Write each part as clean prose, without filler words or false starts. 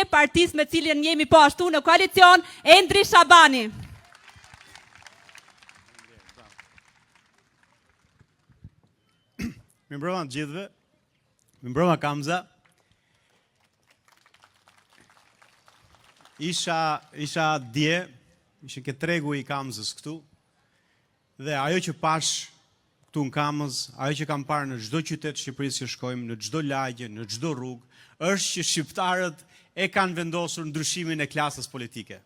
e partisë me cilën jemi po ashtu në koalicion, Endri Shabani. Mirëmbrëma të gjithëve. Mirëmbrëma Kamza. Isha dje, ishin ke tregu i Kamzës këtu, dhe ajo që pash këtu në Kamës, ajo që kam parë në çdo qytet Shqipërisë që shkojmë, në çdo lagje, në çdo rrugë, është që shqiptarët e kanë vendosur ndryshimin e klasës politike.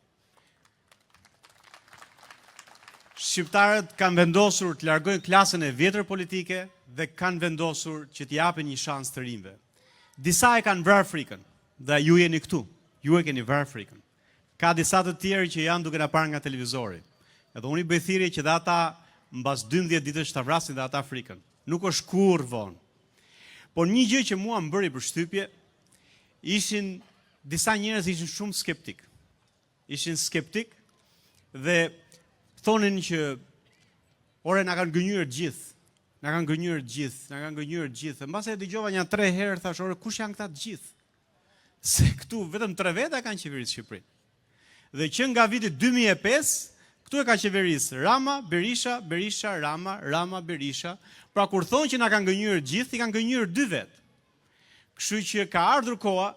Shqiptarët kanë vendosur të largojnë klasën e vjetër politike dhe kanë vendosur që t'i japin një shans të rinjve. Disa e kanë vrarë frikën, dhe ju jeni këtu, ju e keni vrarë frikën. Ka disa të tjerë që janë duke na parë nga televizori. Edhe unë i bëj thirrje që dhe ata mbas 12 ditësh ta vrasin dhe ata frikën. Nuk është kurrë vonë. Por një gjë që mua më bëri përshtypje, disa njerëz ishin shumë skeptik. Ishin skeptik dhe thonin që ore na kanë gënjur gjithë. Na kanë gënjur gjithë. Mbas e dëgjova një 3 herë, thash, ore kush janë këta të gjithë? Se këtu vetëm 3 veta kanë qeverisë Shqipërinë. Dhe që nga viti 2005, këtu e ka qeverisë Rama, Berisha, Berisha, Rama, Rama, Berisha. Pra kur thonë që na kanë gënjur gjithë, i kanë gënjur 2 vetë. Kështu që ka ardhur koha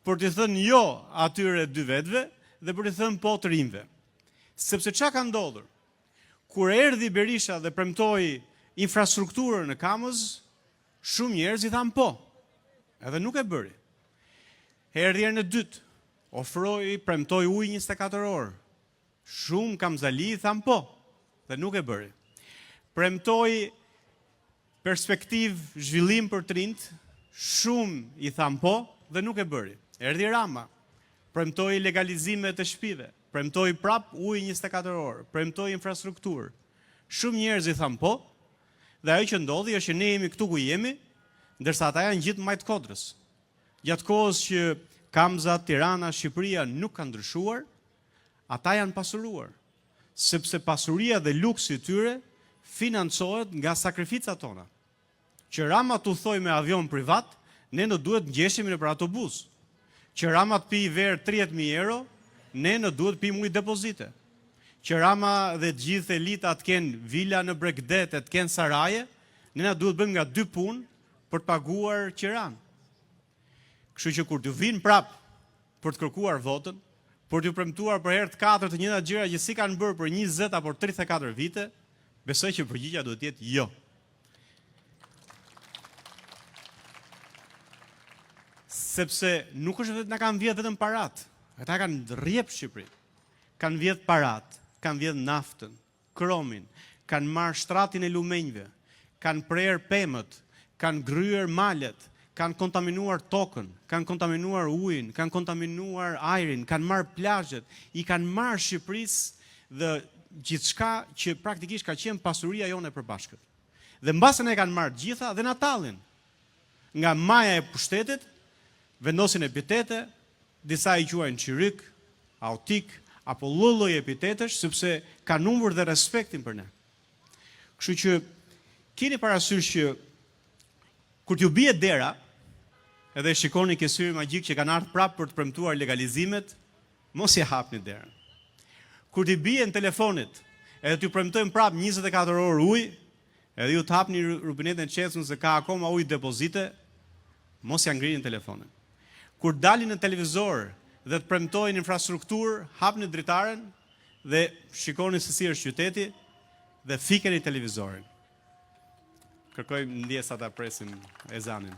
për të thënë jo atyre 2 vetëve dhe për të thënë po të rinjve. Sepse çka ka ndodhur? Kur erdhi Berisha dhe premtoi infrastrukturën në Kamës, shumë njerëz i thanë po. Edhe nuk e bëri. Erdhi herën e dytë, ofroi, premtoi ujë 24 orë. Shumë kamzali i thanë po, dhe nuk e bëri. Premtoi perspektivë zhvillim për të rinjt, shumë i thanë po, dhe nuk e bëri. Erdhi Rama, premtoi legalizime të shtëpive, premtoi prap ujë 24 orë, premtoi infrastrukturë. Shumë njerëz i thanë po, dhe ajo që ndodhi është që ne jemi këtu ku jemi, ndërsa ata janë gjithë majt Kodrës. Gjatë kohës që Kamza, Tirana, Shqipëria nuk kanë ndryshuar, ata janë pasuruar, sepse pasuria dhe luksi i tyre financohet nga sakrificat tona. Që Rama t'u thoj me avion privat, ne në duhet ngjeshemi nëpër autobus. Që Rama të pi verë 30.000 euro, ne në duhet pi ujë depozite. Që Rama dhe gjithë elita të kenë vila në Bregdet, të kenë saraje, ne na duhet bëjmë nga 2 punë për të paguar qiran. Kështu që kur t'ju vinë prap për të kërkuar votën, për t'ju premtuar për herë të 4 të njëjta gjëra që si kanë bërë për 20 apo 34 vite, besoj që përgjigjja duhet të jetë jo. Sepse nuk është vetëm na kanë vjedhë vetëm parat. Ata kanë rrjep Shqipërinë. Kanë vjedhë parat, kanë vjedhë naftën, kromin, kanë marrë shtratin e lumenjve, kanë prerë pemët, kanë gryer malet, kanë kontaminuar tokën, kanë kontaminuar ujin, kanë kontaminuar ajrin, kanë marrë plazhet, i kanë marrë Shqipërisë dhe gjithçka që praktikisht ka qenë pasuria jone e përbashkët. Dhe mbasën e kanë marrë gjitha dhe na tallin. Nga maja e pushtetit, vendosin epitete, disa i quajnë qiryk, autik, apo lloj epitetesh, sepse kanë humbur dhe respektin për ne. Kështu që keni parasysh që kur t'ju bie dera, edhe shikoni ke syri magjik që kanë ardhur prapë për të premtuar legalizimet, mos i hapni derën. Kur t'i bien telefonit, edhe t'ju premtojnë prapë 24 orë ujë, edhe ju t'hapni rubinetën e qetësun se ka akoma ujë depozite, mos ja ngrini telefonin. Kur dalin në televizor dhe të premtojnë infrastrukturë, hapni dritaren dhe shikoni se si është qyteti dhe fikeni televizorin. Kërkoj ndjesat ta presim ezanin.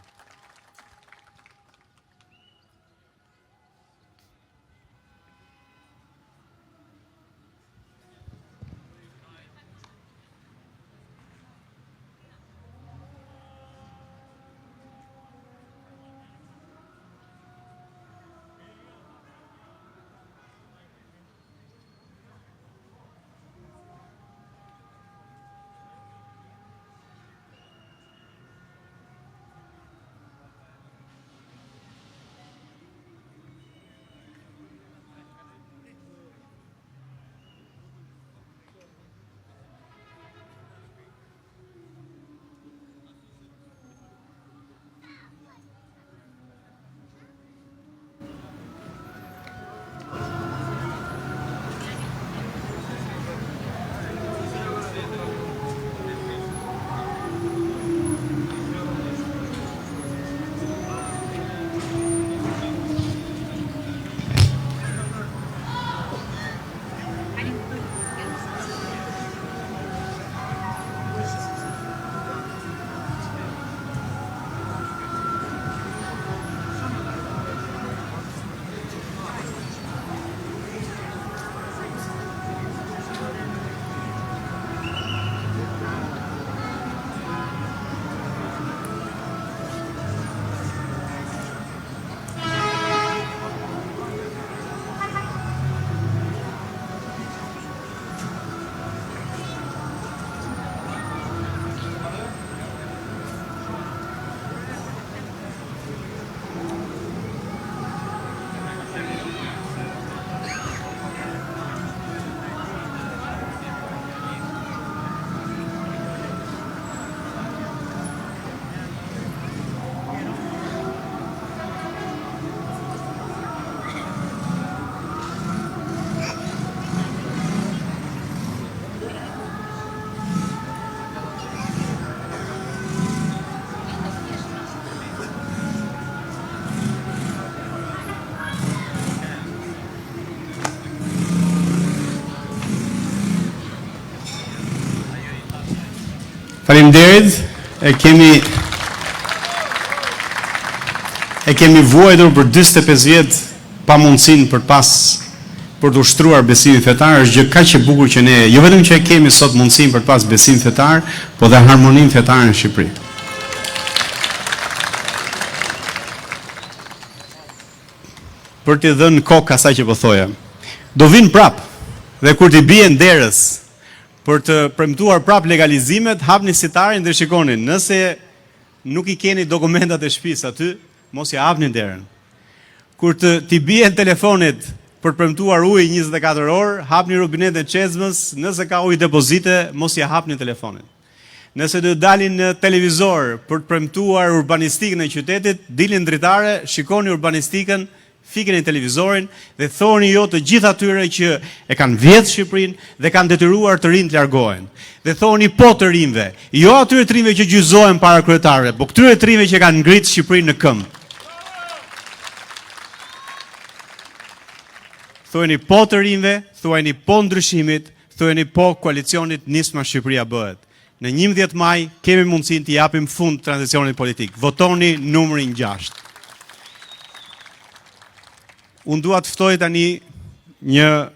Faleminderit, e kemi vuajtur për 45 vjet pa mundësinë për të ushtruar besimin fetar, është gjë kaq e bukur që ne jo vetëm që e kemi sot mundësinë për të pas besim fetar, po dhe harmoninë fetare në Shqipëri. Për t'i dhënë kokë asaj që po thoja. Do vinë prap, dhe kur t'i bien derës për të premtuar prap legalizimet, hapni sitarin dhe shikonin, nëse nuk i keni dokumentat e shtëpisë aty, mos ja hapni derën. Kur t'i bien telefonit për premtuar ujë 24 orë, hapni robinetin e çezmës, nëse ka ujë depozite, mos ja hapni telefonin. Nëse do dalin në televizor për të premtuar urbanistikën e qytetit, dilin dritare, shikoni urbanistikën, fikeni televizorin dhe thoni jo të gjithë atyre që e kanë vjedhur Shqipërinë dhe kanë detyruar të rinë të largohen. Dhe thoni po të rinjve, jo atyre të rinjve që gjyzohen para kryetarëve, por këtyre të rinjve që kanë ngritë Shqipërinë në këmbë. Thuajeni po të rinjve, thuajeni po ndryshimit, thuajeni po koalicionit Nisma Shqipëria bëhet. Në 11 maj kemi mundësinë të japim fund tranzicionit politik. Votoni numrin 6. Unë dua të ftoj tani një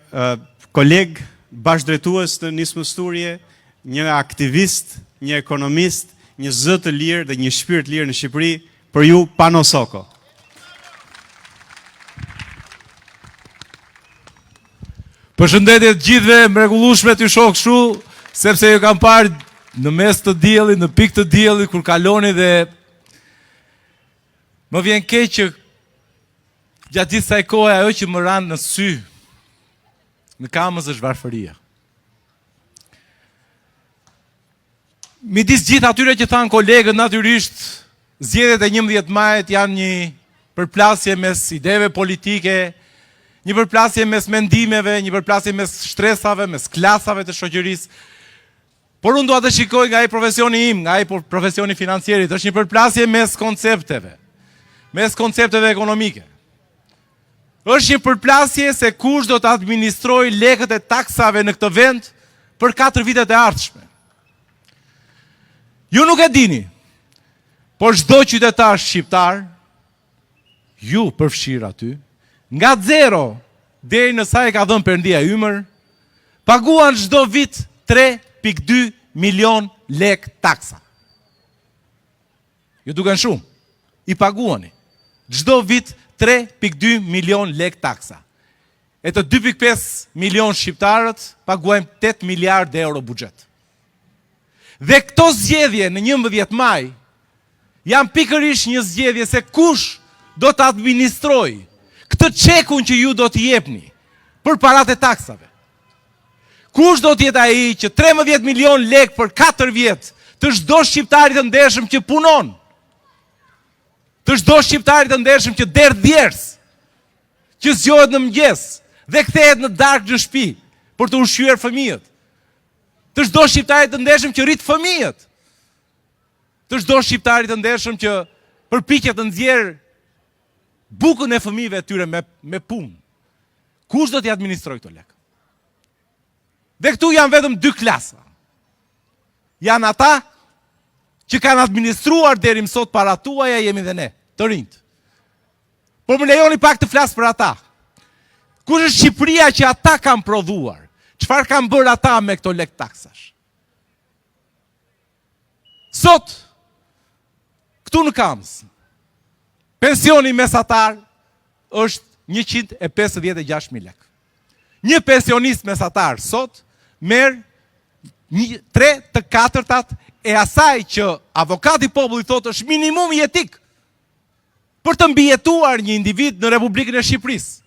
koleg bashkëdrejtues të Nismës Turje, një aktivist, një ekonomist, një zë të lirë dhe një shpirt lirë në Shqipëri, për ju Pano Soko. Përshëndetje të gjithëve, mrekullueshme t'ju shoh kështu, sepse ju kam parë në mes të diellit, në pikë të diellit kur kaloni dhe më vjen keq që gjatë gjithë kësaj kohe ajo që më ran në sy në kamës është varfëria. Midis gjithë atyre që thanë kolegët, natyrisht zgjedhjet e 11 majit janë një përplasje mes ideve politike, një përplasje mes mendimeve, një përplasje mes shtresave, mes klasave të shoqërisë. Por unë dua të shikoj nga ai profesioni im, nga ai profesioni financierit, është një përplasje mes koncepteve ekonomike. Është një përplasje se kush do të administrojë lekët e taksave në këtë vend për 4 vitet e ardhshme. Ju nuk e dini, por çdo qytetar shqiptar, ju përfshirë aty, nga 0 deri në sa e ka dhënë Perëndia ymër, paguan çdo vit 3.2 milion lek taksa. Ju duken shumë. I paguani çdo vit 3.2 milion lek taksa. E të 2.5 milion shqiptarët paguajmë 8 miliard euro buxhet. Dhe këto zgjedhje në 11 maj janë pikërisht një zgjedhje se kush do të administrojë këtë çekun që ju do t'i jepni për paratë e taksave. Kush do t'jetë ai që 13 milion lek për 4 vjet të çdo shqiptari të ndershëm që punon, të çdo shqiptari të ndershëm që der djers, që zgjohet në mëngjes dhe kthehet në darkë në shtëpi për të ushqyer fëmijët. Të çdo shqiptari të ndershëm që rrit fëmijët. Të çdo shqiptari të ndershëm që përpiqet të nxjerrë bukën e fëmijëve të tyre me punë. Kush do t'i administrojë këto lek? Dhe këtu janë vetëm 2 klasa. Janë ata që kanë administruar deri më sot para tuaja, jemi dhe ne, të rinjt. Por më lejoni pak të flas për ata. Kush është Shqipëria që ata kanë prodhuar? Çfarë kanë bërë ata me këto lek taksash? Sot, këtu në Kamës, pensioni mesatar është 156.000 lek. Një pensionist mesatar sot merr 3/4 e asaj që avokati i popullit thotë është minimum jetik për të mbijetuar një individ në Republikën e Shqipërisë.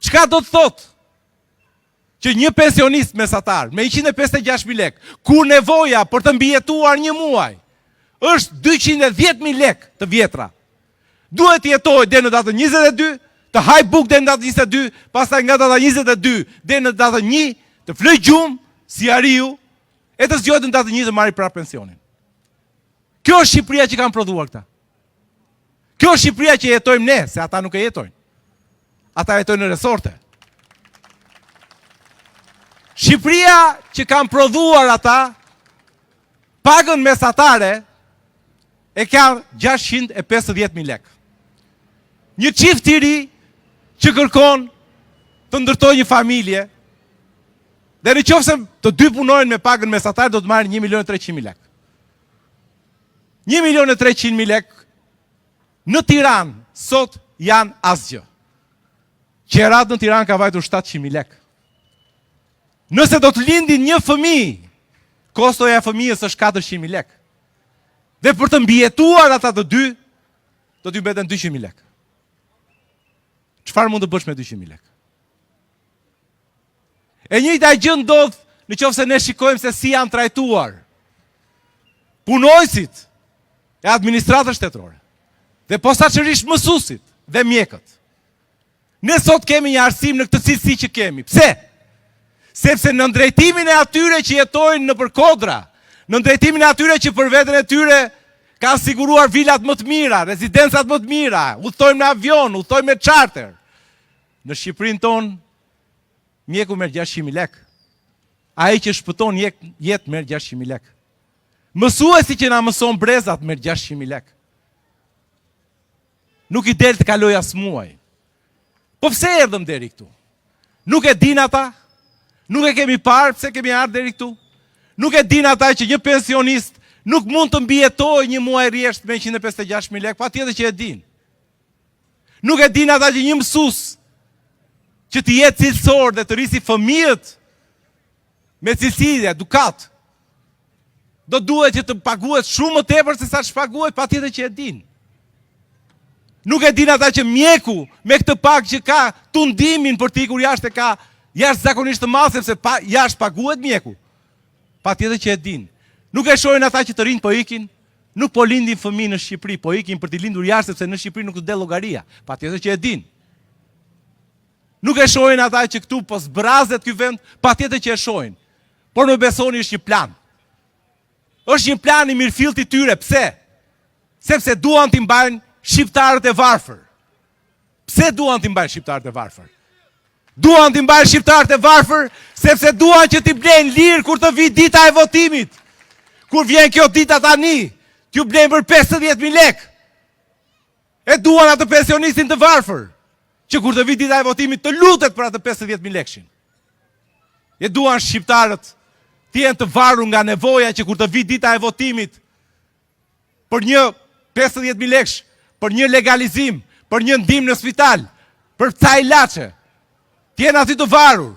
Çka do të thotë që një pensionist mesatar me 156.000 lek, kur nevoja për të mbijetuar një muaj është 210.000 lek të vjetra, duhet të jetojë deri në datën 22, të haj buk deri në datën 22, pastaj nga data 22 deri në datën 1 të flëj gjumë si ariu, e të zgjohet në datën 1 të marrë prapë pensionin. Kjo është Shqipëria që kanë prodhuar këta. Kjo është Shqipëria që jetojmë ne, se ata nuk e jetojnë. Ata jetojnë në resorte. Shqipëria që kanë prodhuar ata pagën mesatare e ka 650.000 lek. Një çift i ri që kërkon të ndërtoj një familje, dhe në qoftë se të dy punojnë me pagën mesatare, do të marrin 1.300.000 lek. 1.300.000 lek në Tiranë sot janë asgjë. Qerat në Tiranë ka vajtur 700.000 lek. Nëse do të lindin një fëmijë, kostoja e fëmijës është 400.000 lek. Dhe për të mbijetuar ata të dy, do t'ju mbeten 200.000 lek. Çfarë mund të bësh me 200.000 lek? E njëjta gjë ndodh nëse ne shikojmë se si janë trajtuar punojësit e administratës shtetërore dhe posaçërisht mësuesit dhe mjekët. Ne sot kemi një arsim në këtë cilësi që kemi. Pse? Sepse në ndrejtimin e atyre që jetojnë nëpër kodra, në ndrejtimin e atyre që për veten e tyre kanë siguruar vilat më të mira, rezidencat më të mira, udhtojmë në avion, udhtojmë me charter. Në Shqipërinë tonë mjeku merr 600.000 lek. Ai që shpëton jetë merr 600.000 lek. Mësuesi që na mëson brezat merr 600.000 lek. Nuk i del të kaloj as muaj. Po pse erdhëm deri këtu? Nuk e din ata? Nuk e kemi parë pse kemi ardhur deri këtu? Nuk e din ata që një pensionist nuk mund të mbijetojë një muaj rresht me 156.000 lek, patjetër që e din. Nuk e din ata që një mësues që të jetë cilësor dhe të rrisi fëmijët me cilësi dhe edukat, do duhet që të paguhet shumë më tepër se sa ç'paguhet, patjetër që e din. Nuk e din ata që mjeku me këtë pagë që ka tundimin për të ikur jashtë, ka jashtëzakonisht të madh sepse jashtë paguhet mjeku. Patjetër që e din. Nuk e shohin ata që të rinj po ikin, nuk po lindin fëmijë në Shqipëri, po ikin për të lindur jashtë sepse në Shqipëri nuk të del llogaria. Patjetër që e din. Nuk e shohin ata që këtu po zbrazet ky vend, patjetër që e shohin. Por më besoni, është një plan. Është një plan i mirëfillt i tyre. Pse? Sepse duan t'i mbajnë shqiptarët e varfër. Pse duan t'i mbajnë shqiptarët e varfër? Duan t'i mbajnë shqiptarët e varfër sepse duan që t'i blejnë lirë kur të vi dita e votimit. Kur vjen kjo dita tani, t'ju blejnë për 50.000 lek. E duan atë pensionistin të varfër që kur të vi dita e votimit të lutet për atë 50.000 lekshin. E duan shqiptarët të jenë të varur nga nevoja që kur të vi dita e votimit për një 50.000 leksh, për një legalizim, për një ndihmë në spital, për ca ilaçe, të jenë aty të varur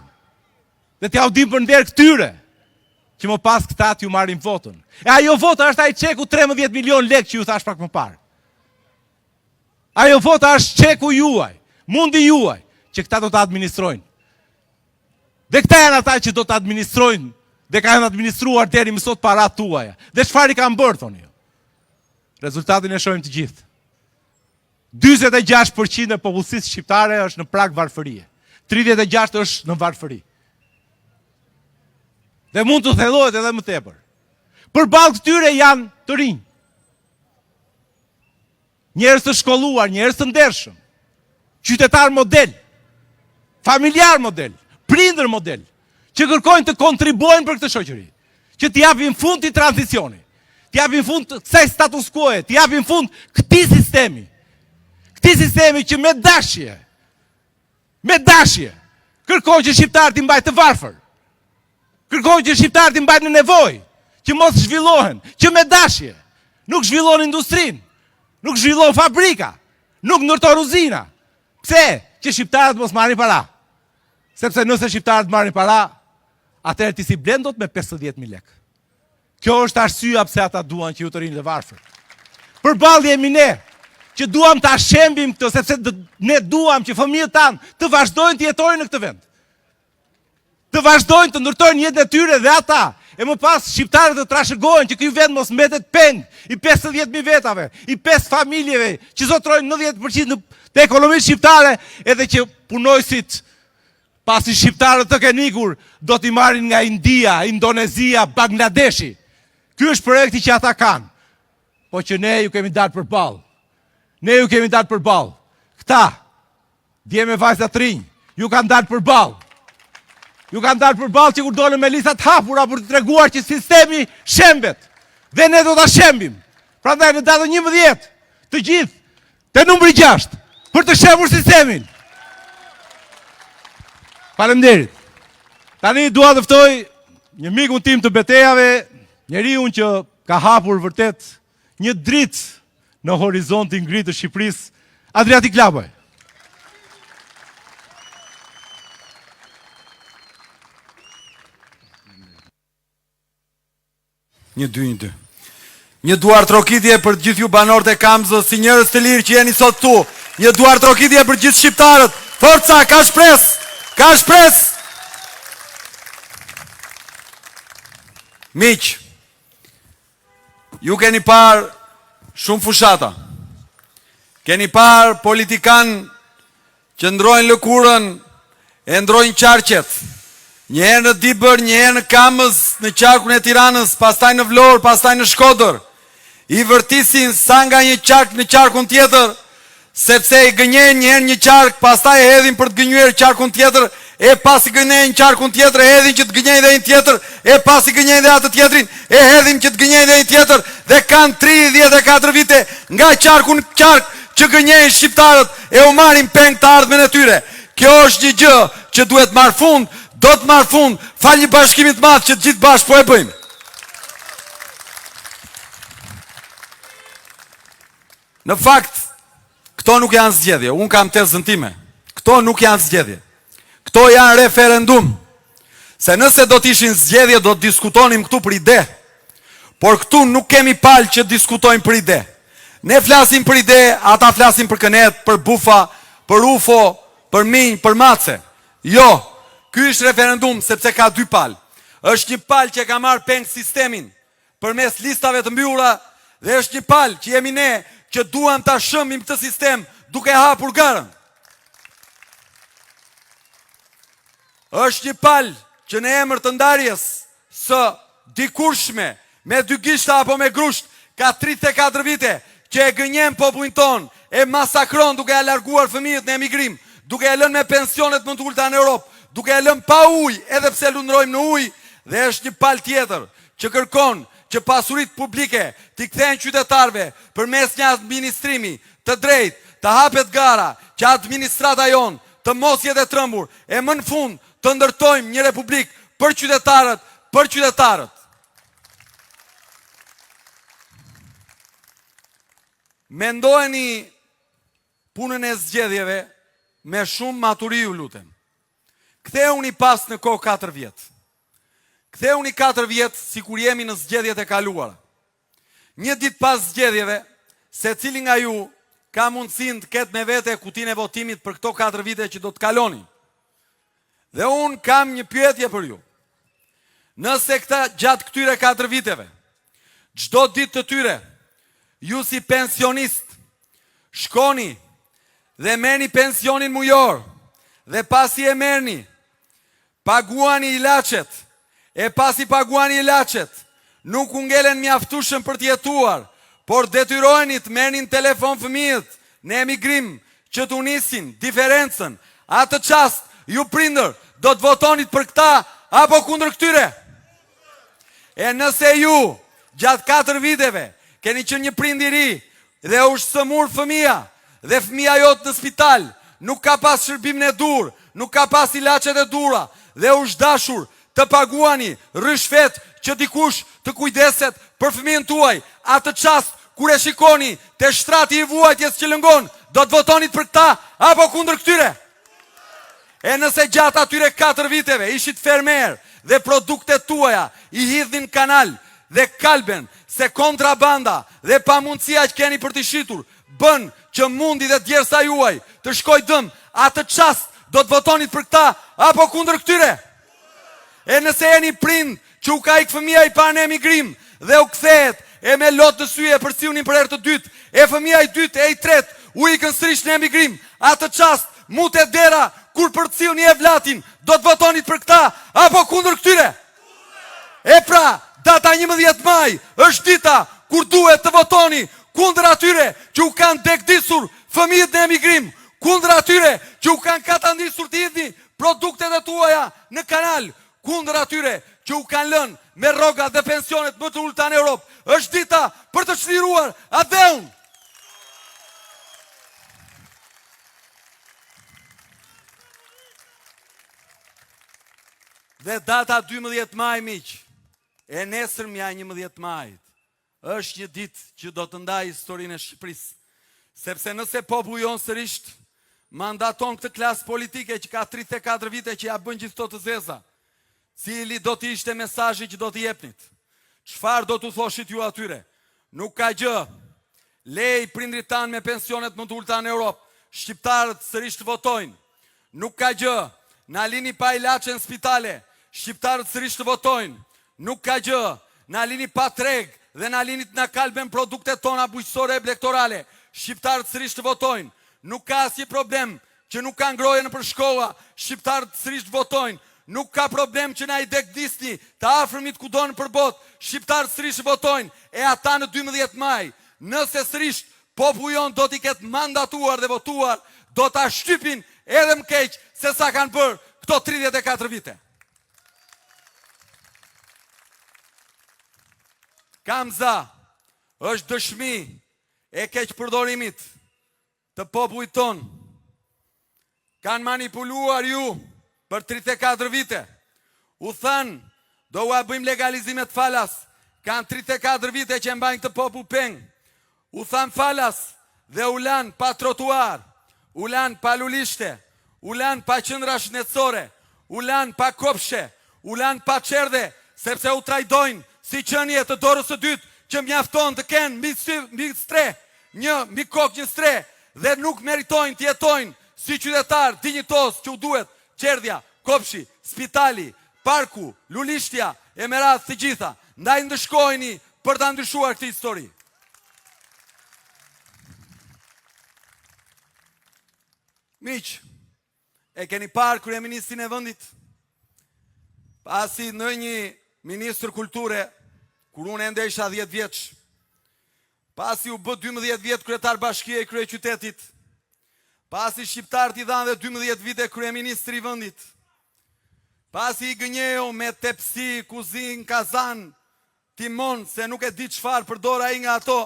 dhe t'ja u dim për nder këtyre që më pas këta t'ju marrin votën. E ajo vota është ai çeku 13 milion lek që ju thash pak më parë. Ajo vota është çeku juaj, mundi juaj, që këta do të administrojnë. Dhe këta janë ata që do të administrojnë dhe kanë administruar deri më sot parat tuaja. Dhe çfarë i kanë bërë, thoni ju? Rezultatin e shohim të gjithë. 46% e popullsisë shqiptare është në prag varfërie. 36% është në varfëri. Dhe mund të thellohet edhe më tepër. Përballë këtyre janë të rinj. Njerëz të shkolluar, njerëz të ndershëm, qytetar model, familjar model, prindër model, që kërkojnë të kontribuojnë për këtë shoqëri, që t'i japin fund të tranzicioni, t'i japin fund të kësaj status quo-e, t'i japin fund këtij sistemi. Këtij sistemi që me dashje, kërkojnë që shqiptarët i mbajnë të varfër. Kërkojnë që shqiptarët i mbajnë në nevojë, që mos zhvillohen, që me dashje nuk zhvillon industrinë, nuk zhvillon fabrika, nuk ndërton uzina. Pse? Që shqiptarët mos marrin para. Sepse nëse shqiptarët marrin para, atëherë ti si blen dot me 50.000 lek. Kjo është arsyeja pse ata duan që ju të rinj të varfër. Përballë jemi ne, që duam ta shembim këtë, sepse ne duam që fëmijët tanë të vazhdojnë të jetojnë në këtë vend. Të vazhdojnë të ndërtojnë jetën e tyre dhe ata. E më pas shqiptarët të trashëgojnë që ky vend mos mbetet peng i 50.000 vetave, i 5 familjeve që zotrojnë 90% të ekonomisë shqiptare, edhe që punojësit pasi shqiptarët të kenë ikur do t'i marrin nga India, Indonezia, Bangladeshi. Ky është projekti që ata kanë. Po që ne ju kemi dalë përballë. Ne ju kemi dalë përballë. Këta, dje me vajza të rinj, ju kanë dalë përballë. Ju kanë dalë përballë që kur dolën me listat hapura për të treguar që sistemi shembet. Dhe ne do ta shembim. Prandaj në datën 11, të gjithë te numri 6 për të shembur sistemin. Faleminderit. Tani dua të ftoj një mikun tim të betejave, njeriu që ka hapur vërtet një dritë në horizontin ngritë të Shqipërisë, Adriatik Lapaj. Një duar trokitje për gjithë ju banorët e Kamzës, si njerëz të lirë që jeni sot tu. Një duar trokitje për gjithë shqiptarët. Forca, ka shpresë! Ka shpresë! Miq, ju keni parë shumë fushata. Keni parë politikan që ndrojnë lëkurën, e ndrojnë qarqet. Një herë në Dibër, një herë në Kamës, në qarkun e Tiranës, pastaj në Vlorë, pastaj në Shkodër. I vërtisin sa nga një qark në qarkun tjetër, sepse i gënjen një herë një qark, pastaj e hedhin për të gënyer qarkun tjetër, e pas i gënjen qarkun tjetër, e hedhin që të gënjej dhe një tjetër, e pas i gënjen dhe atë tjetrin, e hedhin që të gënjej dhe një tjetër, dhe kanë 34 vite nga qarkun qark që gënjejnë shqiptarët e u marrin peng të ardhmen e tyre. Kjo është një gjë që duhet marrë fund, do të marrë fund, fal një bashkimit madh që të gjithë bashkë po e bëjmë. Në fakt, këto nuk janë zgjedhje, unë kam tezën time. Këto nuk janë zgjedhje. Këto janë referendum. Se nëse do t'ishin zgjedhje, do të diskutonim këtu për ide. Por këtu nuk kemi palë që diskutojmë për ide. Ne flasim për ide, ata flasim për kënet, për bufa, për UFO, për minj, për mace. Jo, ky është referendum sepse ka dy palë. Është një palë që ka marrë peng sistemin përmes listave të mbyllura dhe është një palë që jemi ne që duam ta shëmbim këtë sistem duke hapur garën. Është një palë që në emër të ndarjes së dikurshme me dy gishta apo me grusht ka 34 vite që e gënjen popullin ton, e masakron duke e larguar fëmijët në emigrim, duke e lënë me pensionet më të ulta në Europë, duke e lënë pa ujë edhe pse lundrojmë në ujë, dhe është një palë tjetër që kërkon që pasurit publike t'i kthejnë qytetarve përmes një administrimi të drejtë, të hapet gara, që administrata jonë të mos jetë e trembur, e më në fund të ndërtojmë një republikë për qytetarët, për qytetarët. Mendojeni punën e zgjedhjeve me shumë maturi, ju lutem. Ktheuni pas në kohë 4 vjetë. Ktheuni 4 vjetë si kur jemi në zgjedhjet e kaluara. Një ditë pas zgjedhjeve, se cili nga ju ka mundësin të ketë me vete kutin e votimit për këto 4 vite që do të kaloni. Dhe unë kam një pyetje për ju. Nëse këta gjatë këtyre 4 viteve, çdo ditë të tyre, ju si pensionist, shkoni dhe merrni pensionin mujor, dhe pasi e merrni, paguani ilaçet, e pasi paguani ilaçet, nuk u ngelen mjaftueshëm për të jetuar, por detyroheni të merrni telefon fëmijët në emigrim që të nisin diferencën. Atë çast ju prindër do të votonit për këta apo kundër këtyre. E nëse ju gjatë 4 viteve keni qenë një prind i ri dhe u shëmur fëmia dhe fëmia jot në spital, nuk ka pas shërbimin e dur, nuk ka pas ilaçet e dura dhe u dashur të paguani rishfet që dikush të kujdeset për fëmijën tuaj, atë çast kur e shikoni te shtrati i vuajtjes që lëngon, do të votonit për këta apo kundër këtyre. E nëse gjatë atyre 4 viteve ishit fermer dhe produktet tuaja i hidhin kanal dhe kalben, se kontrabanda dhe pamundësia që keni për të shitur bën që mundi dhe djersa juaj të shkoj dëm, atë çast do të votonit për këta apo kundër këtyre. E nëse jeni prind që u ka ik fëmia i parë në emigrim dhe u kthehet e me lot të syje për cilnin për herë të dytë, e fëmia i dytë e i tretë u ikën sërish në emigrim, atë çast mutet dera kur për cilni e vlatin, do të votonit për këta apo kundër këtyre. E pra, data 11 maj është dita kur duhet të votoni kundër atyre që u kanë dekdisur fëmijët në emigrim, kundër atyre që u kanë katandisur të hidhni produktet e tuaja në kanal, kundër atyre që që u kanë lënë me rrogat dhe pensionet më të ulta në Europë. Është dita për të çliruar atë dhe unë. Dhe data 12 maj, miq, e nesërmja 11 majit, është një ditë që do të ndajë historinë e Shqipërisë. Sepse nëse populli jon sërish mandaton këtë klasë politike që ka 34 vite që ja bën gjithë këto të zeza, cili do të ishte mesazhi që do të jepnit? Çfarë do t'u thoshit ju atyre? Nuk ka gjë. Lej prindrit tanë me pensionet më të ulta në Europë. Shqiptarët sërish të votojnë. Nuk ka gjë. Na lini pa ilaçe në spitale. Shqiptarët sërish të votojnë. Nuk ka gjë. Na lini pa treg dhe na lini të na kalben produktet tona bujqësore e elektorale. Shqiptarët sërish të votojnë. Nuk ka asnjë problem që nuk ka ngroje nëpër shkolla. Shqiptarët sërish të votojnë. Nuk ka problem që na i dekdisni të afërmit kudo në përbot. Shqiptarët sërish të votojnë. E ata në 12 maj, nëse sërish populli jon do t'i ketë mandatuar dhe votuar, do t'a shtypin edhe më keq se sa kanë bërë këto 34 vite. Kamza është dëshmi e keq përdorimit të popullit ton. Kanë manipuluar ju për 34 vite. U thënë, do ua bëjmë legalizimet falas. Kanë 34 vite që mbajnë këtë popull peng. U thanë falas dhe u lanë pa trotuar, u lanë pa lulishte, u lanë pa qendra shëndetësore, u lanë pa kopshe, u lanë pa çerdhe, sepse u trajdojnë si qenie të dorës së dytë që mjafton të kenë mbi stre, mbi kokë një stre, dhe nuk meritojnë të jetojnë si qytetar dinjitos që u duhet qerdhja, kopshi, spitali, parku, lulishtja e me radhë të gjitha. Ndaj ndëshkojni për ta ndryshuar këtë histori. Miq, e keni parë kryeministrin e vendit? Pasi në një ministër kulture, kur unë ende isha 10 vjeç, pasi u bë 12 vjet kryetar bashkie i kryeqytetit, pasi shqiptarët i dhanë dhe 12 vite kryeministri i vendit, pasi i gënjeu me tepsi, kuzin, kazan, timon, se nuk e di çfarë përdor ai nga ato,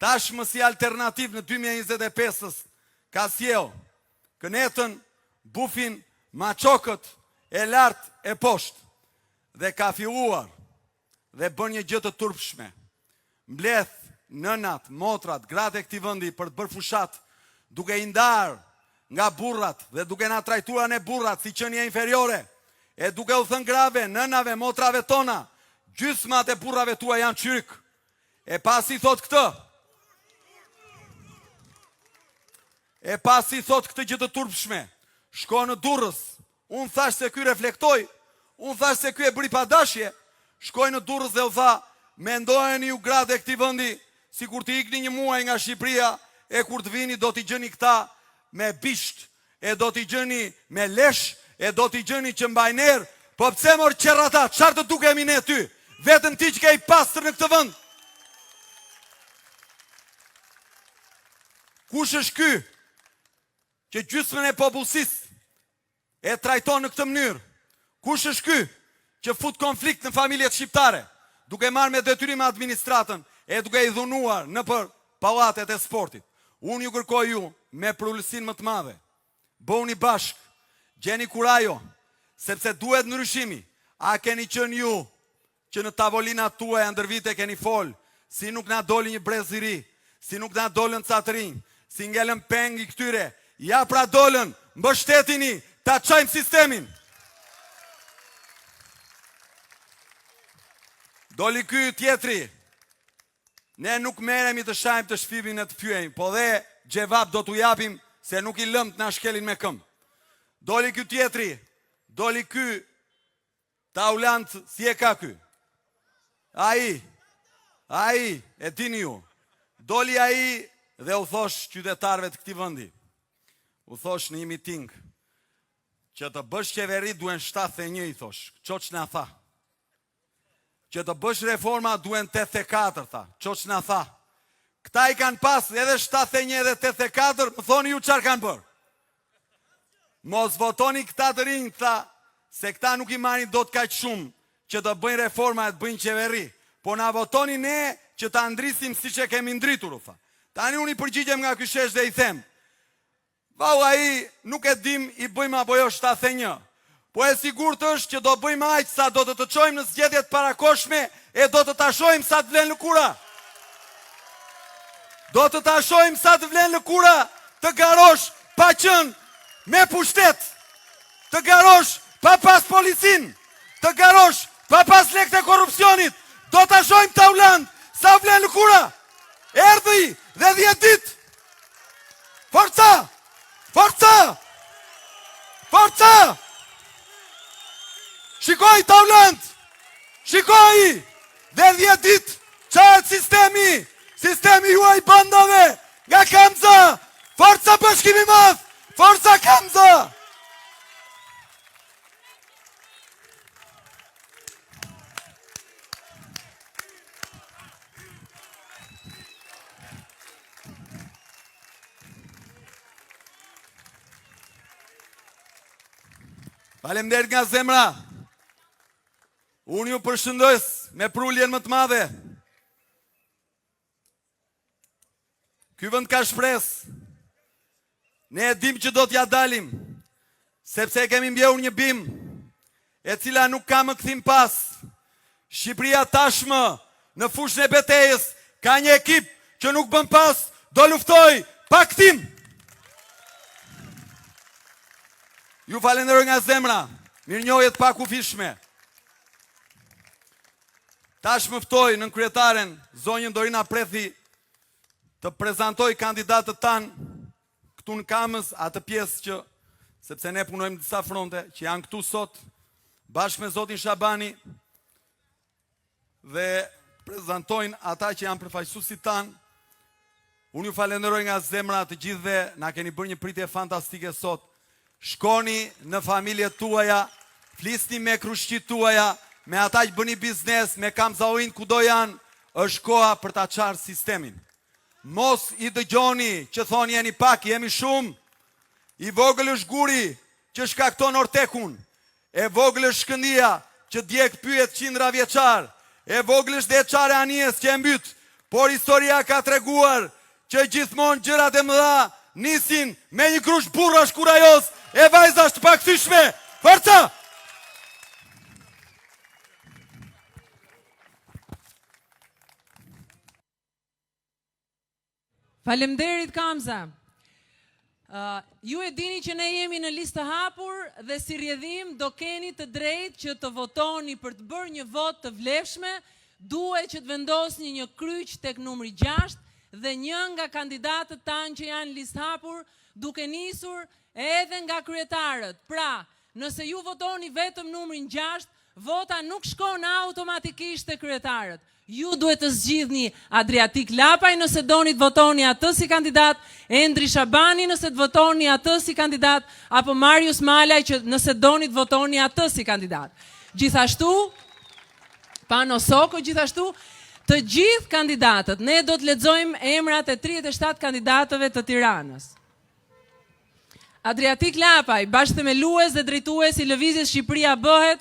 tashmë si alternativ në 2025-s ka sjell kënetën, bufin, maqokët, e lartë, e poshtë. Dhe ka filluar dhe bën një gjë të turpshme. Mbleth nënat, motrat, gratë e këtij vendi për të bërë fushat, duke i ndarë nga burrat dhe duke na trajtuar ne burrat si qenie inferiore, e duke u thënë grave, nënave, motrave tona, gjysmat e burrave tua janë qyryk. E pasi thot këtë, këtë gjë të turpshme, shko në Durrës, unë thash se ky reflektoi, unë thash se ky e bëri pa dashje, shkoj në Durrës dhe u tha, mendojeni ju gratë e këtij vendi, sikur të ikni një muaj nga Shqipëria, e kur të vini do t'i gjeni këta me bisht, e do t'i gjeni me lesh, e do t'i gjeni që mbajnë erë, po pse mor qerrata, çfarë të dukemi ne ty? Vetëm ti që ke i pastër në këtë vend. Kush është ky që gjysmën e popullsisë e trajton në këtë mënyrë? Kush është ky që fut konflikt në familjet shqiptare, duke marrë me detyrim administratën e duke i dhunuar në për pallatet e sportit? Unë ju kërkoj ju me përullësin më të madhe, bëuni bashk, gjeni kurajo, sepse duhet ndryshimi. A keni qenë ju që në tavolinat tuaja ndër vite keni fol, si nuk na doli një brez i ri, si nuk na dolën ca të rinj, si ngelen peng i këtyre, ja pra dolën, mbështetini, ta çajmë sistemin. Doli ky tjetri, ne nuk merremi të shajmë të shpibin e të pyejmë, po dhe gjevap do t'u japim se nuk i lëm të na shkelin me këmbë. Doli ky tjetri, doli ky taulant, si e ka ky? Ai, e dini ju. Doli ai dhe u thosh qytetarëve të këtij vendi. U thosh në një miting, që të bësh qeveri duen 71, i thosh. Çoç na tha. Që të bësh reforma duen 84, tha. Çoç na tha. Këta i kanë pas edhe 71 edhe 84, më thoni ju çfarë kanë bërë. Mos votoni këta të rinj, tha, se këta nuk i marrin dot kaq shumë që të bëjnë reforma e të bëjnë qeveri, po na votoni ne që ta ndrisim si që kemi ndritur, tha. Tani unë i përgjigjem nga ky shesh dhe i them, vau ai nuk e dim i bëjmë apo jo 71, po e sigurt është që do bëjmë aq sa do të çojmë në zgjedhjet parakoshme e do të ta shohim sa të vlen lëkura. Do të ta shohim sa të vlen lëkura të garosh pa qenë me pushtet, të garosh pa pas policin, të garosh pa pas lekët e korrupsionit. Do ta shohim Tauland sa vlen lëkura. Erdhi dhe 10 ditë. Forca! Forca! Forca! Shikoj Tauland! Shikoj! Dhe 10 ditë çahet sistemi! Sistemi juaj bandave! Nga Kamza! Forca Bashkimi i Madh! Forca Kamza! Faleminderit nga zemra. Unë ju përshëndes me pruljen më të madhe. Ky vend ka shpresë. Ne e dim që do t'ja dalim, sepse kemi mbjehur një bim, e cila nuk ka më kthim pas. Shqipëria tashmë në fushën e betejës ka një ekip që nuk bën pas, do luftoj pa kthim. Ju falenderoj nga zemra, mirënjohje të pakufishme. Tash më ftoj nën kryetaren zonjën Dorina Prethi të prezantoj kandidatët tanë këtu në Kamës, atë pjesë që, sepse ne punojmë disa fronte, që janë këtu sot, bashkë me zotin Shabani, dhe prezantojnë ata që janë përfaqësuesit tanë. Unë ju falenderoj nga zemra të gjithëve, na keni bërë një pritje fantastike sot. Shkoni në familjet tuaja, flisni me krushqit tuaja, me ata që bëni biznes, me Kamzaoin kudo janë, është koha për ta qarë sistemin. Mos i dëgjoni që thoni jeni pak, jemi shumë. I vogël është Guri që shkakton Ortekun. E vogël është Shkëndia që djeg pyet qindra vjeçar. E vogël është Deçare Anijes që e mbyt. Por historia ka treguar që gjithmonë gjërat e mëdha nisin me një krush burrash kurajos e vajzash të pakthyeshme. Forca! Faleminderit Kamza. Ju e dini që ne jemi në listë të hapur dhe si rrjedhim do keni të drejtë që të votoni për të bërë një vot të vlefshme, duhet që të vendosni një kryq tek numri 6 dhe një nga kandidatët tanë që janë listë hapur duke nisur edhe nga kryetarët. Pra, nëse ju votoni vetëm numrin 6, vota nuk shkon automatikisht te kryetarët. Ju duhet të zgjidhni Adriatik Lapaj nëse doni të votoni atë si kandidat, Endri Shabani nëse të votoni atë si kandidat, apo Marius Malaj që nëse doni të votoni atë si kandidat. Gjithashtu, Pano Soko, gjithashtu, të gjithë kandidatët, ne do të lexojmë emrat e 37 kandidatëve të Tiranës. Adriatik Lapaj, bashkëthemelues dhe drejtues i Lëvizjes Shqipëria Bëhet,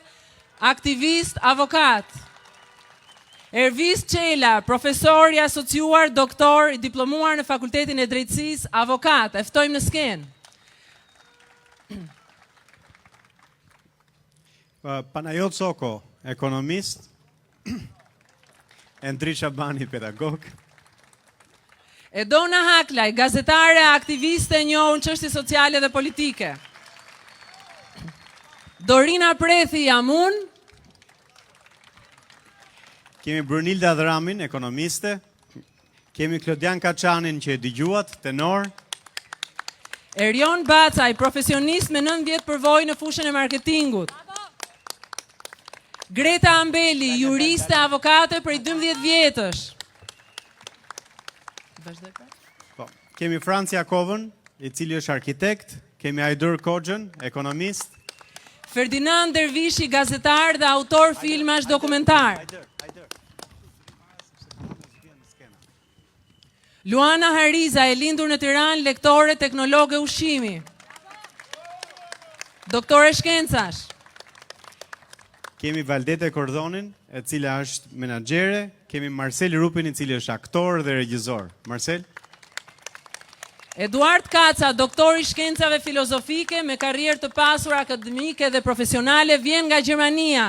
aktivist, avokat. Ervis Qela, profesor i asociuar, doktor, i diplomuar në Fakultetin e Drejtësisë, avokat. E ftojmë në skenë. Panajot Soko, ekonomist. Endri Shabani, pedagog. Edona Haklaj, gazetare, aktiviste e njohur në çështje sociale dhe politike. Dorina Prethi, jam unë. Kemi Brunilda Dhramin, ekonomiste. Kemi Klodian Kaçanin që e dëgjuat, tenor. Erion Bacaj, profesionist me 9 vjet përvojë në fushën e marketingut. Greta Ambeli, juriste, avokate prej 12 vjetësh. Po. Kemi Franci Jakovën, i cili është arkitekt. Kemi Ajdur Koxhën, ekonomist. Ferdinand Dervishi, gazetar dhe autor filmash dokumentar. Luana Hariza, e lindur në Tiranë, lektore, teknologe ushqimi. Doktore shkencash. Kemi Valdete Kordonin, e cila është menaxhere, kemi Marcel Rupin, i cili është aktor dhe regjisor. Marcel? Eduard Kaca, doktor i shkencave filozofike me karrierë të pasur akademike dhe profesionale, vjen nga Gjermania.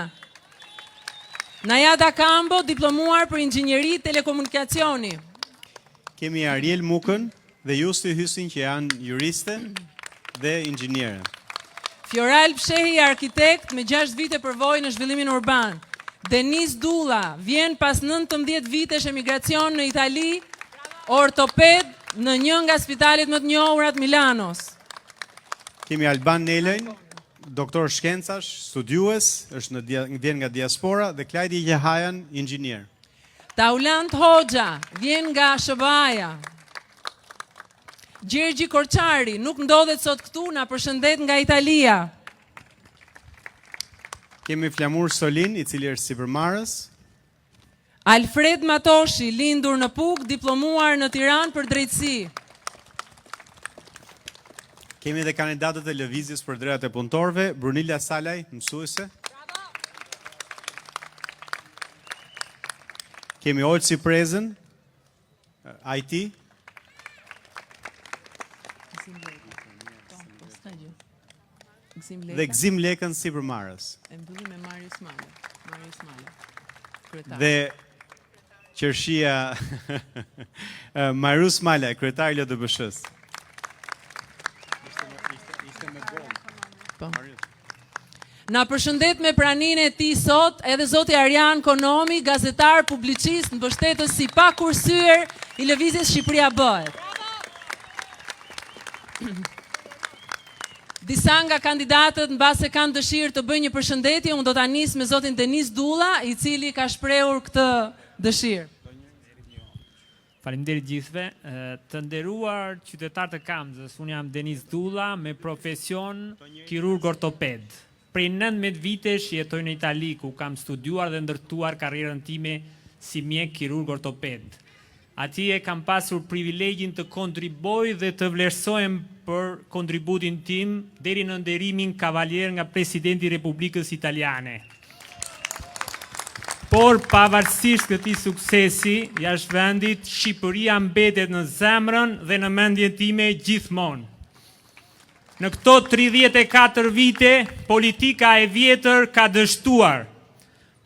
Najada Kambo, diplomuar për inxhinieri telekomunikacioni. Kemi Ariel Mukën dhe Justi Hysin, që janë juriste dhe inxhinierë. Fioral Pshehi, arkitekt me 6 vite përvojë në zhvillimin urban. Denis Dulla, vjen pas 19 vitesh emigracion në Itali, ortoped në një nga spitalet më të njohurat Milanos. Kemi Alban Nelën, doktor shkencash, studiues, vjen nga diaspora, dhe Klajdi Jehajan, inxhinier. Taulant Hoxha, vjen nga SBA-ja. Gjergji Korçari, nuk ndodhet sot këtu, na përshëndet nga Italia. Kemi Flamur Solin, i cili është sipërmarrës. Alfred Matoshi, lindur në Puk, diplomuar në Tiranë për drejtësi. Kemi dhe kandidatët e lëvizjes për drejtat e punëtorëve, Brunilla Salaj, mësuese. Kemi Olsi Prezën, IT. Dhe Gzim Lekën, sipërmarrës. E mbyllim me Marius Male. Dhe qershia Marius Male, kryetari i LDBSH-s. Na përshëndet me praninë e tij sot edhe zoti Arjan Konomi, gazetar, publicist, mbështetës i pakursyer i lëvizjes Shqipëria bëhet. Disa nga kandidatët mbase kanë dëshirë të bëjnë një përshëndetje, unë do ta nis me zotin Denis Dulla, i cili ka shprehur këtë dëshirë. Faleminderit gjithëve. Të nderuar qytetarë të Kamzës, unë jam Denis Dulla me profesion kirurg ortoped. Prej 19 vitesh jetoj në Itali, ku kam studiuar dhe ndërtuar karrierën time si mjek kirurg ortoped. Atje kam pasur privilegjin të kontriboj dhe të vlerësohem për kontributin tim deri në nderimin kavalier nga Presidenti i Republikës Italiane. Por pavarësisht këtij suksesi, jashtë vendit, Shqipëria mbetet në zemrën dhe në mendjen time gjithmonë. Në këto 34 vite, politika e vjetër ka dështuar.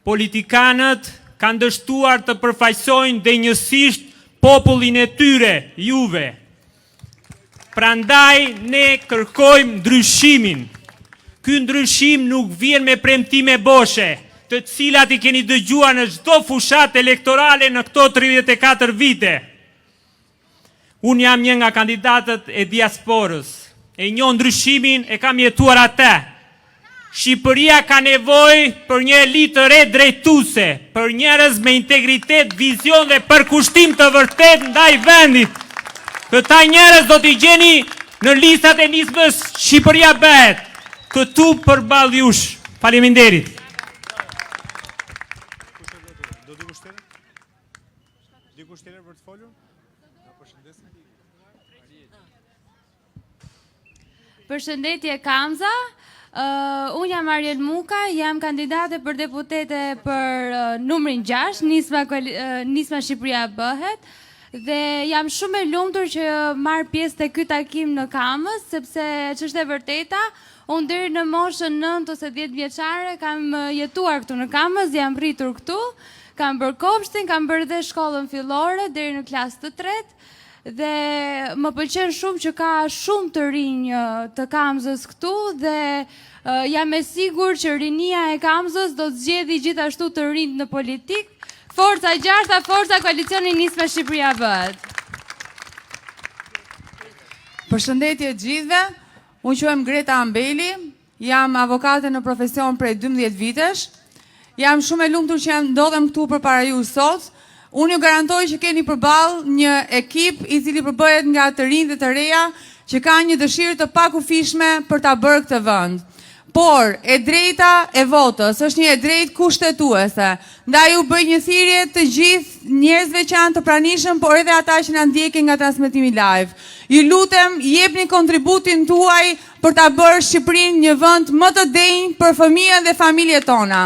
Politikanët kanë dështuar të përfaqësojnë denjësisht popullin e tyre, juve. Prandaj ne kërkojmë ndryshimin. Ky ndryshim nuk vjen me premtime boshe, të cilat i keni dëgjuar në çdo fushat elektorale në këto 34 vite. Unë jam një nga kandidatët e diasporës, e njoh ndryshimin, e kam jetuar atë. Shqipëria ka nevojë për një elitë të re drejtuese, për njerëz me integritet, vizion dhe përkushtim të vërtet ndaj vendit. Këta njerëz do t'i gjeni në listat e nismës Shqipëria bëhet. Këtu përballë jush. Faleminderit. Dikush tjetër për të folur? Përshëndetje Kamza, unë jam Ariel Muka, jam kandidate për deputete për numrin 6, nisma Shqipëria bëhet, dhe jam shumë e lumtur që marr pjesë te ky takim në Kamës, sepse ç'është e vërteta, unë deri në moshën 9 ose 10 vjeçare kam jetuar këtu në Kamës, jam rritur këtu, kam bërë kopshtin, kam bërë dhe shkollën fillore deri në klasë të 3. Dhe më pëlqen shumë që ka shumë të rinj të Kamzës këtu dhe jam e sigurt që rinia e Kamzës do të zgjedhë gjithashtu të rinj në politik. Forca 6, forca koalicioni Nisma Shqipëria bëhet. Përshëndetje gjithëve, unë quhem Greta Ambeli, jam avokate në profesion prej 12 vitesh. Jam shumë e lumtur që ndodhem këtu përpara ju sot. Unë ju garantoj që keni përballë një ekip i cili përbëhet nga të rinj dhe të reja që kanë një dëshirë të pakufishme për ta bërë këtë vend. Por e drejta e votës është një e drejtë kushtetuese. Ndaj ju bëj një thirrje të gjithë njerëzve që janë të pranishëm, por edhe ata që na ndjekin nga transmetimi live. Ju lutem, jepni kontributin tuaj për ta bërë Shqipërinë një vend më të denjë për fëmijën dhe familjet tona.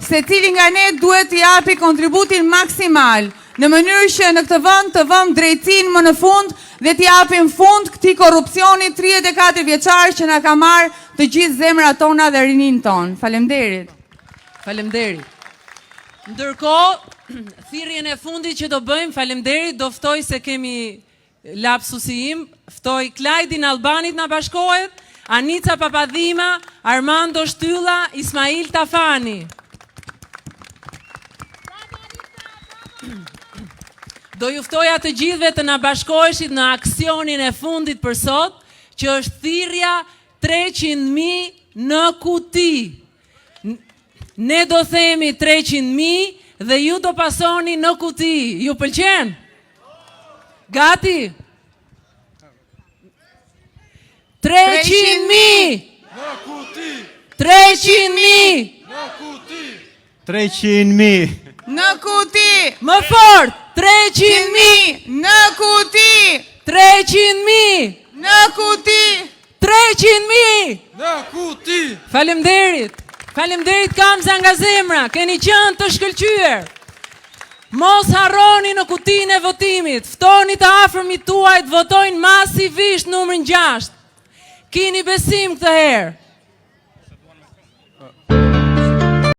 se cili nga ne duhet të japi kontributin maksimal, në mënyrë që në këtë vend të vëmë drejtësinë më në fund dhe të japim fund këtij korrupsioni 34 vjeçar që na ka marrë të gjithë zemrat tona dhe rinin ton. Faleminderit. Faleminderit. Ndërkohë, thirrjen e fundit që do bëjmë, faleminderit, do ftoj se kemi lapsusi im, ftoj Klajdin Albanit na bashkohet, Anica Papadhima, Armando Shtylla, Ismail Tafani. Do ju ftoja të gjithëve të na bashkoheshit në aksionin e fundit për sot, që është thirrja 300.000 në kuti. Ne do themi 300.000 dhe ju do pasoni në kuti. Ju pëlqen? Gati? 300.000 Në kuti! 300.000 Në kuti! 300.000. Në kuti! Më fort! 300.000 Në kuti! 300.000 Në kuti! 300.000 Në kuti! Faleminderit. Faleminderit Kamza nga zemra. Keni qenë të shkëlqyer. Mos harroni në kutinë e votimit. Ftoni të afërmit tuaj të votojnë masivisht numrin 6. Kini besim këtë herë.